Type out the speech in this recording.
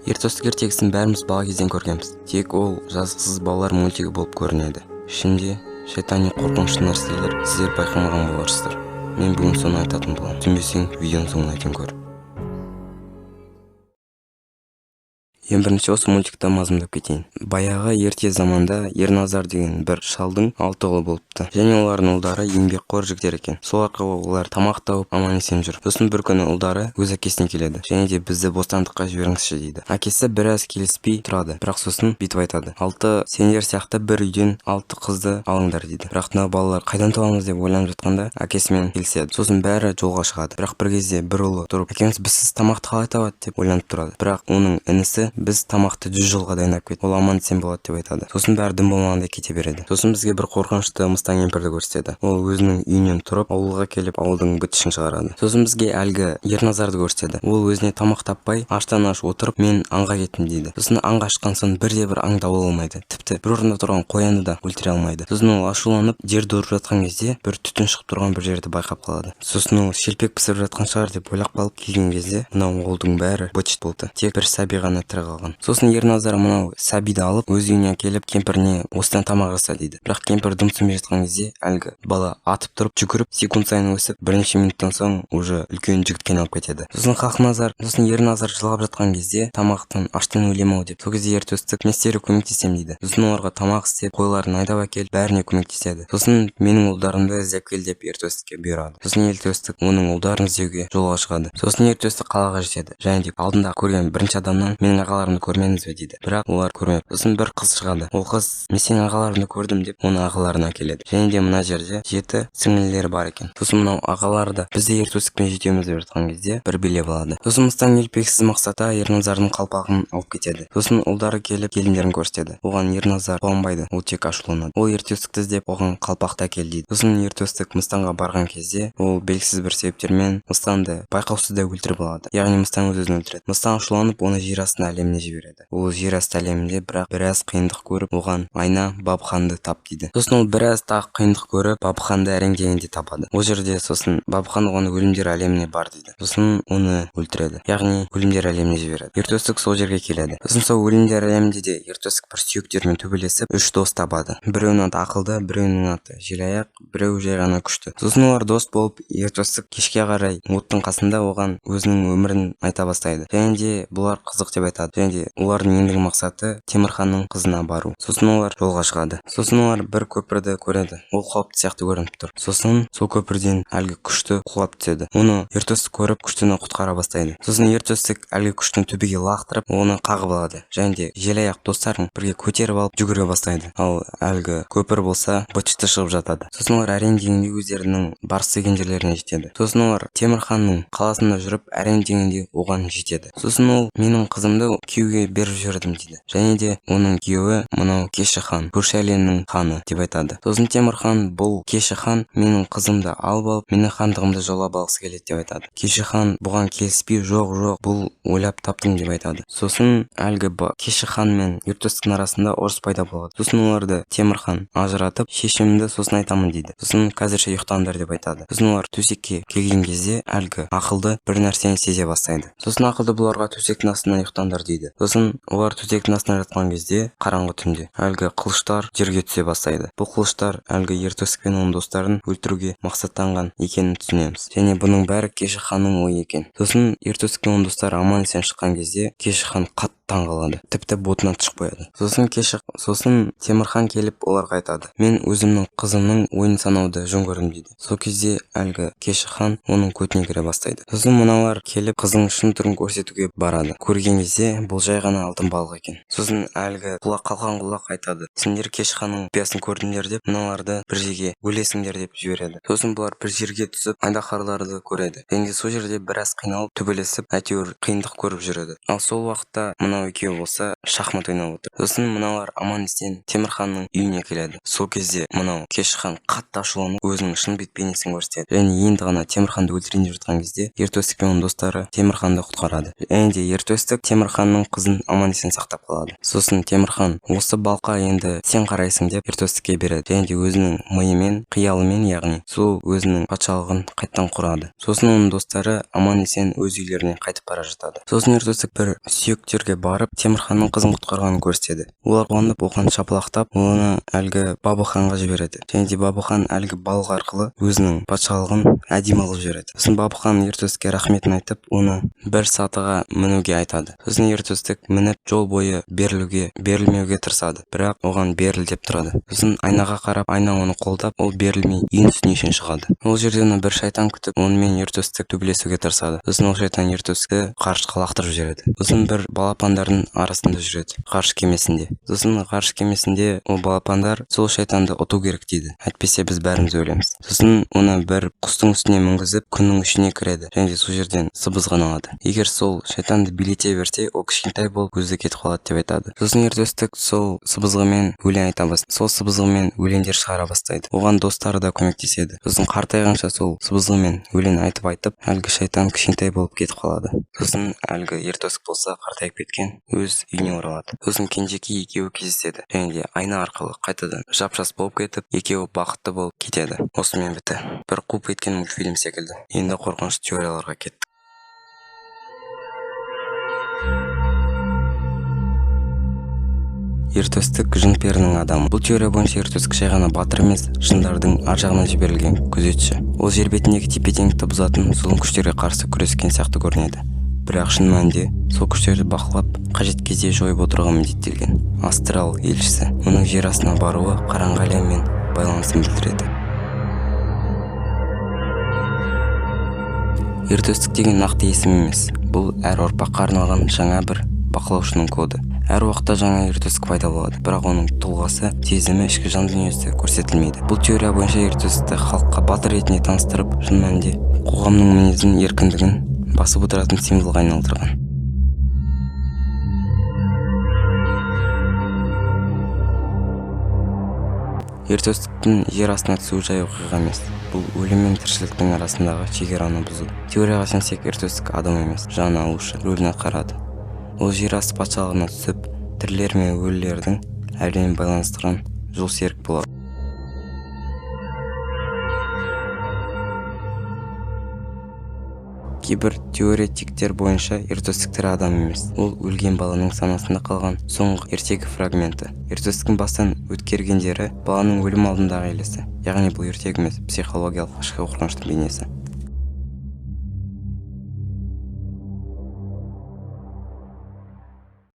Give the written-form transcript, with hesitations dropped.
Ертөстік ертегісін бәріміз бала кезден көргенбіз. Тек ол жазықсыз балалар мультигі болып көрінеді. Ішінде шайтани қорқынышты нәрселер сіздер байқамаған боларсыздар. Мен бүгін соны айтатын боламын. Түсінбесең, видеоның соңына дейін көр. Ең бірінші осы мультикті мазмұндап кетейін. Баяғы ерте заманда Ерназар деген бір шалдың 6 ұлы болыпты. Және олардың ұлдары еңбекқор жігіттер екен. Сол арқылы олар тамақ тауып аман-есен жүр. Сосын бір күні ұлдары өз әкесіне келеді. Және де бізді бостандыққа жіберіңізші дейді. Әкесі біраз келіспей тұрады. Бірақ сосын бүйтіп айтады: 6 сендер сияқты бір үйден 6 қызды алыңдар дейді. Бірақ мына балалар қайдан табамыз деп ойланып жатқанда әкесімен келіседі. Сосын бәрі жолға шығады. Бірақ бір кезде бір ұлы тұрып: әкеміз біздсіз тамақты қалай табады деп ойланып тұрады. Бірақ оның інісі: біз тамақты 100 жылға дайындап кет, ол аман-есен болады деп айтады. Сосын бәрі дым болмағандай кете береді. Сосын бізге бір қорқынышты мыстан кемпірді көрсетеді. Ол өзінің үйінен тұрып ауылға келіп ауылдың быт-шытын шығарады. Сосын бізге әлгі Ерназарды көрсетеді. Ол өзіне тамақ таппай аштан-аш отырып мен аңға кеттім дейді. Сосын аңға шыққан соң бірде-бір аң дауыл алмайды. Тіпті бір орында тұрған қоянды да өлтіре алмайды. Сосын ол ашуланып жерді ұрып жатқан кезде бір түтін шығып тұрған бір жерді байқап қалады. Сосын ол шелпек пісіріп жатқан шығар деп ойлап қалып келген кезде мынау ауылдың бәрі быт-шыт болды. Тек бір сәби ғана тірі қалған. Сосын Ерназар мынау сәбиді алып өз үйіне келіп кемпіріне осыдан тамақ жаса дейді. Бірақ кемпір дым түсінбей жатқан кезде әлгі бала атып тұрып жүгіріп секунд сайын өсіп бірнеше минуттан соң уже үлкен жігітке айналып кетеді. Сосын Ерназар жылап жатқан кезде тамақтан аштан өлем-ау деп сол кезде Ертөстік не істеуге көмектесем дейді. Сосын оларға тамақ істеп қойларын айдап әкеліп бәріне көмектеседі. Сосын менің ұлдарымды іздеп кел деп Ертөстікке бұйырады. Сосын Ертөстік оның ұлдарын іздеуге жолға шығады. Сосын Ертөстік қалаға жетеді. Және де алдында көрген бірінші адамнан менің ағаларымды көрмедіңіз бе дейді. Бірақ олар көрмепті. Сосын бір қыз шығады. Ол қыз мен сенің ағаларыңды көрдім деп оны ағаларына әкеледі. Және де мына жерде 7 сіңлілері бар екен. Сосын мынау ағалары да біз де Ертөстікпен жетеміз деп жатқан кезде бір билеп алады. Сосын мыстан келпексіз мақсатта Ерназардың қалпағын алып кетеді. Сосын ұлдары келіп келіндерін көрсетеді. Оған Ерназар қуанбайды. Ол тек ашуланады. Ол Ертөстікті іздеп оған қалпақты әкел дейді. Сосын Ертөстік Мыстанға барған кезде ол белгісіз бір себептермен Мыстанды байқаусыз да өлтіріп алады. Яғни Мыстан өз-өзін өлтіреді. Мыстан ашуланып оны жер астына әлеміне жібереді. Ол жер асты әлемінде бірақ біраз қиындық көріп оған айна Бабханды тап дейді. Сосын ол біраз тағы қиындық көріп Бабханды әрең дегенде табады. Ол жерде сосын Бабхан оған өлімдер әлеміне бар дейді. Сосын оны өлтіреді. Яғни өлімдер әлеміне жібереді. Ертөстік сол жерге келеді. Сосын сол өлімдер әлемінде де Ертөстік бір сүйектермен төбелесіп 3 дос табады. Біреуінің аты ақылды, біреуінің аты желаяқ, біреуі жай ғана күшті. Сосын олар дос болып Ертөстік кешке қарай оттың қасында оған өзінің өмірін айта бастайды. Және де бұлар қызық деп айтады. Және де олардың ендігі мақсаты Темірханның қызына бару. Сосын олар жолға шығады. Сосын олар бір көпірді көреді. Ол қауіпті сияқты көрініп тұр. Сосын сол көпірден әлгі күшті құлап түседі. Оны Ертөстік көріп күштіні құтқара бастайды. Сосын Ертөстік әлгі күштіні төбеге лақтырып оны қағып алады. Және де желаяқ достарын бірге көтеріп алып жүгіре бастайды. Ал әлгі көпір болса быт-шыты шығып жатады. Сосын олар әрең дегенде өздерінің барыс деген жерлеріне жетеді. Сосын олар Темірханның қаласында жүріп әрең дегенде оған жетеді. Сосын ол менің қызымды күйеуге беріп жібердім дейді. Және де оның күйеуі мынау Кеші хан, көрші әлемнің ханы деп айтады. Сосын Темірхан бұл Кеші хан менің қызымды алып алып менің хандығымды жаулап алғысы келеді деп айтады. Кеші хан бұған келіспей жоқ бұл ойлап таптым деп айтады. Сосын әлгі Кеші хан мен Ертөстіктің арасында ұрыс пайда болады. Сосын оларды Темірхан ажыратып шешімімді сосын айтамын дейді. Сосын қазірше ұйықтаңдар деп айтады. Сосын олар төсекке келген кезде әлгі ақылды бір нәрсені сезе бастайды. Сосын ақылды бұларға төсектің астына ұйықтаңдар дейді. Сосын олар төсектің астына жатқан кезде қараңғы түнде әлгі қылыштар жерге түсе бастайды. Бұл қылыштар әлгі Ертөстік пен оның достарын өлтіруге мақсаттанған екенін түсінеміз. Және бұның бәрі Кеші ханның ойы екен. Сосын Ертөстік пен оның достары аман-есен шыққан кезде Кеші хан қатты таңғалады. Тіпті ботынан шығып қояды. Сосын Темірхан келіп оларға айтады: мен өзімнің қызымның ойын санауды жөн көрдім дейді. Сол кезде әлгі Кеші хан оның көтіне кіре бастайды. Сосын мыналар келіп қызының шын түрін көрсетуге барады. Көрген кезде бұл жай ғана алтын балық екен. Сосын әлгі қалқан құлақ айтады: сендер Кеші ханның құпиясын көрдіңдер деп мыналарды бір жерге өлесіңдер деп жібереді. Сосын бұлар бір жерге түсіп айдаһарларды көреді. Және сол жерде біраз қиналып төбелесіп әйтеуір қиындық көріп жүреді. Ал сол уақытта мынау екеуі болса шахмат ойнап отыр. Сосын мыналар аман-есен Темірханның үйіне келеді. Сол кезде мынау Кеші хан қатты ашуланып өзінің шын бет бейнесін көрсетеді. Және енді ғана Темірханды өлтірейін деп жатқан кезде Ертөстік пен оның достары Темірханды құтқарады. Және де Ертөстік Темірханның қызын аман-есен сақтап қалады. Сосын Темірхан осы балқа енді сен қарайсың деп Ертөстікке береді. Және де өзінің миымен, қиялымен, яғни сол өзінің патшалығын қайттан құрады. Сосын оның достары аман-есен өз үйлеріне қайтып бара жатады. Сосын Ертөстік бір сүйектерге барып Темирханның кызын куткарганын көрсөтөдү. Улар кубанып оған шапалактап, оны әлгі Бабуханга жиберет. Және де Бабухан әлгі балык аркылы өзүнүн патшалыгын әдемі кылып жиберет. Сосын Бабухан Ер-Төстүккө рахметін айтып, оны 1 саатыга мінүүгө айтады. Сосын Ер-Төстүк мініп жол бою берилмеуге тырысады, бирок оган берил деп турады. Сосын айнага карап, айна оны колдап, ол берилмей ийин үстүнө чыгады. Ол жерде аны бир шайтан күтүп, ону менен Ер-Төстүк төбөлөсүүгө тырысады. Сосын ол шайтан Ер-Төстүккө каршы лактырып жиберет. Сосын бир балапандардын арасында жүрөт, каршы кемесинде. Сосын каршы кемесинде ол балапандар сол шайтанды отуу керек дейди. Айтпесе биз баарыбыз өлөмүз. Сосын оны бир куштун үстүнө мүнгүзүп, күндүн ичине киреді. Және де сол жерден сыбызгын алады. Эгер сол шайтанды билете берсе, ол кичинтай болуп көздө кетип калат деп айтады. Сосын Ер-Төстүк сол сыбызгы менен өлең айта баштайт. Сол сыбызгы менен өлеңдер чыгара баштайт. Оган достары да көмөктөшөдү. Сосын картайганча сол сыбызгы менен өлең айтып, әлгі шайтан кичинтай болуп кетип калады. Сосын әлгі Ер-Төстүк болсо картайып кеткен, өз үйүнө оралат. Сосын кенжеки экөө кездешет. Және де айна аркылы кайтадан жапжас болуп кетип, экөө бакыттуу болуп кетеді. Осы менен бітті. Бір кууп кеткен мультфильм секилди. Енді коркунуч теорияларга кеттик. Ер-Төстүк жын перинин адамы. Бул теория боюнча Ер-Төстүк жай гана батыр эмес, жындардын ар жагынан жиберилген күзөтчү. Ол жер бетиндеги тепе-теңдикти бузатын зулум күчтөргө каршы күрөскөн сыяктуу көрүнөдү. Бирок шын мааниде сол күчтөрдү бакылап, кажет кезде жоюп отурууга милдеттелген. Астрал элчиси мунун жер астына барууы караңгы әлем менен байланысын билдирет. Ер-Төстүк деген накты эсим эмес. Бул ар орпакка арналган жаңа бир бакылоочунун коду. Ар убакта жаңа Ер-Төстүк пайда болот, бирок анын тулгасы, сезими ички жан дүйнөсү көрсөтүлмөйдү. Бул теория боюнча Ер-Төстүктү халкка батыр ретинде тааныштырып, шын мааниде коомдун мүнөзүн, эркиндигин басып отуратын символго айналдырган. Ер-Төстүктүн жер астына түсүү жай окуйга эмес. Бул өлүм менен тиричиликтин арасындагы чек араны бузуу. Теорияга сенсек, Ер-Төстүк адам эмес, жан алуучу рөлүн аткарат. Ол жер асты патшалыгына түсүп, тирилер менен өлүлөрдүн әлемин байланыштырган жол серик болот. Кейбір теоретиктер боюнча Ер-Төстүк адам эмес. Ол өлген баланын санасында калган соңку эртеги фрагменти. Ер-Төстүктүн баштан өткөргөн жери баланын өлүм алдындагы элеси. Ягни бул эртеги эмес, психологиялык ишке коркунучтун бейнеси.